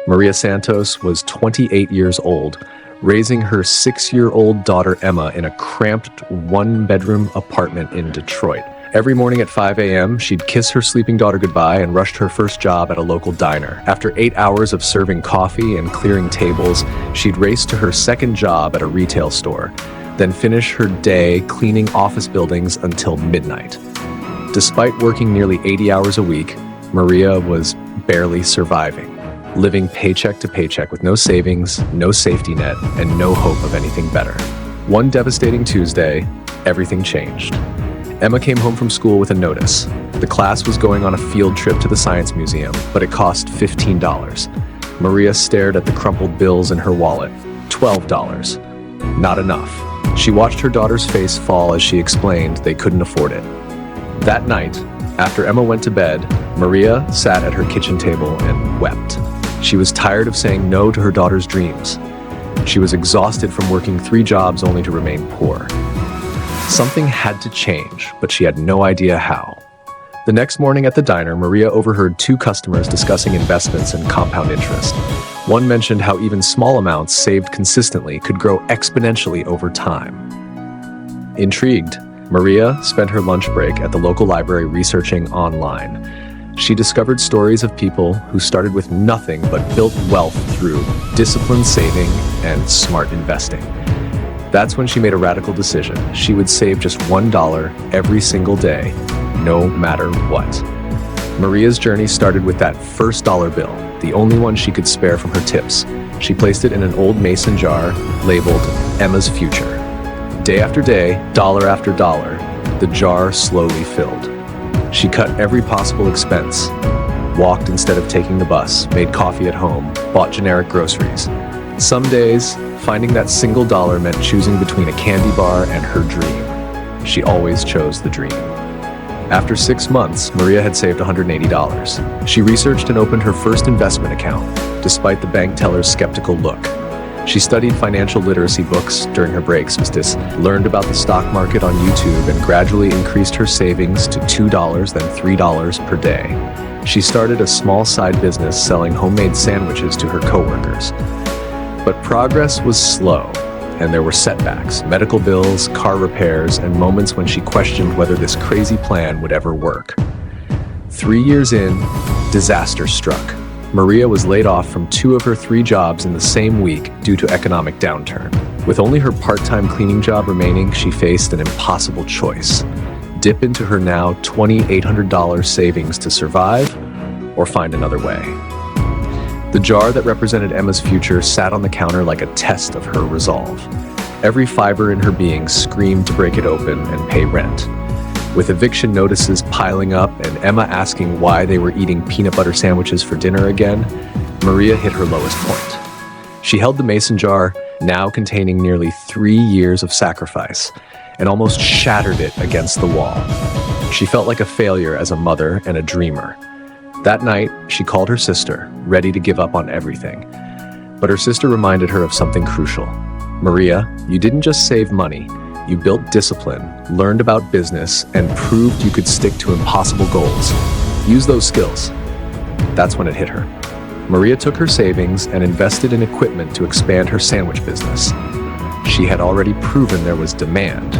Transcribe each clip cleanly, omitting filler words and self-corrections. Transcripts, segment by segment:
Maria Santos was 28 years old, raising her 6-year-old daughter Emma in a cramped one-bedroom apartment in Detroit. Every morning at 5 a.m., she'd kiss her sleeping daughter goodbye and rush to her first job at a local diner. After 8 hours of serving coffee and clearing tables, she'd race to her second job at a retail store, then finish her day cleaning office buildings until midnight. Despite working nearly 80 hours a week, Maria was barely surviving, living paycheck to paycheck with no savings, no safety net, and no hope of anything better. One devastating Tuesday, everything changed. Emma came home from school with a notice. The class was going on a field trip to the Science Museum, but it cost $15. Maria stared at the crumpled bills in her wallet. $12. Not enough. She watched her daughter's face fall as she explained they couldn't afford it. That night, after Emma went to bed, Maria sat at her kitchen table and wept. She was tired of saying no to her daughter's dreams. She was exhausted from working 3 jobs only to remain poor. Something had to change, but she had no idea how. The next morning at the diner, Maria overheard 2 customers discussing investments and compound interest. One mentioned how even small amounts saved consistently could grow exponentially over time. Intrigued, Maria spent her lunch break at the local library researching online. She discovered stories of people who started with nothing but built wealth through disciplined saving and smart investing. That's when she made a radical decision. She would save just $1 every single day, no matter what. Maria's journey started with that first dollar bill, the only one she could spare from her tips. She placed it in an old mason jar labeled Emma's Future. Day after day, dollar after dollar, the jar slowly filled. She cut every possible expense, walked instead of taking the bus, made coffee at home, bought generic groceries. Some days, finding that single dollar meant choosing between a candy bar and her dream. She always chose the dream. After 6 months, Maria had saved $180. She researched and opened her first investment account, despite the bank teller's skeptical look. She studied financial literacy books during her breaks, learned about the stock market on YouTube, and gradually increased her savings to $2, then $3 per day. She started a small side business selling homemade sandwiches to her coworkers. But progress was slow, and there were setbacks, medical bills, car repairs, and moments when she questioned whether this crazy plan would ever work. 3 years in, disaster struck. Maria was laid off from 2 of her 3 jobs in the same week due to economic downturn. With only her part-time cleaning job remaining, she faced an impossible choice: dip into her now $2,800 savings to survive, or find another way. The jar that represented Emma's future sat on the counter like a test of her resolve. Every fiber in her being screamed to break it open and pay rent. With eviction notices piling up and Emma asking why they were eating peanut butter sandwiches for dinner again, Maria hit her lowest point. She held the mason jar, now containing nearly 3 years of sacrifice, and almost shattered it against the wall. She felt like a failure as a mother and a dreamer. That night, she called her sister, ready to give up on everything. But her sister reminded her of something crucial. Maria, you didn't just save money. You built discipline, learned about business, and proved you could stick to impossible goals. Use those skills. That's when it hit her. Maria took her savings and invested in equipment to expand her sandwich business. She had already proven there was demand.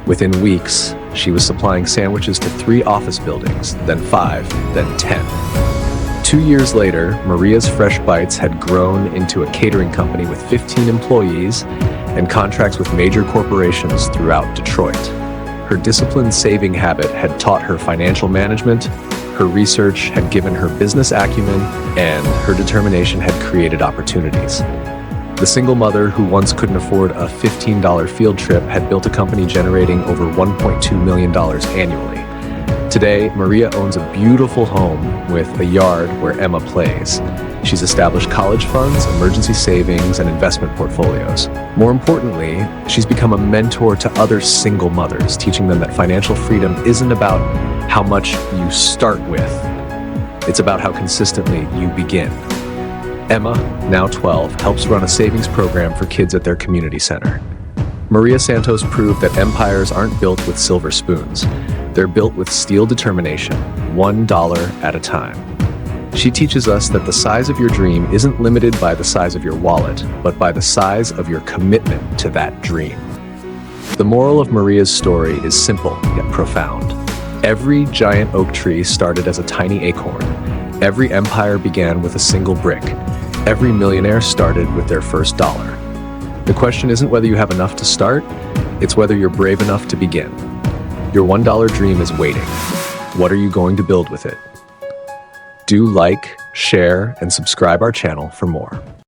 Within weeks, she was supplying sandwiches to 3 office buildings, then 5, then 10. 2 years later, Maria's Fresh Bites had grown into a catering company with 15 employees and contracts with major corporations throughout Detroit. Her disciplined saving habit had taught her financial management, her research had given her business acumen, and her determination had created opportunities. The single mother who once couldn't afford a $15 field trip had built a company generating over $1.2 million annually. Today, Maria owns a beautiful home with a yard where Emma plays. She's established college funds, emergency savings, and investment portfolios. More importantly, she's become a mentor to other single mothers, teaching them that financial freedom isn't about how much you start with. It's about how consistently you begin. Emma, now 12, helps run a savings program for kids at their community center. Maria Santos proved that empires aren't built with silver spoons. They're built with steel determination, $1 at a time. She teaches us that the size of your dream isn't limited by the size of your wallet, but by the size of your commitment to that dream. The moral of Maria's story is simple yet profound. Every giant oak tree started as a tiny acorn. Every empire began with a single brick. Every millionaire started with their first dollar. The question isn't whether you have enough to start, it's whether you're brave enough to begin. Your $1 dream is waiting. What are you going to build with it? Do like, share, and subscribe our channel for more.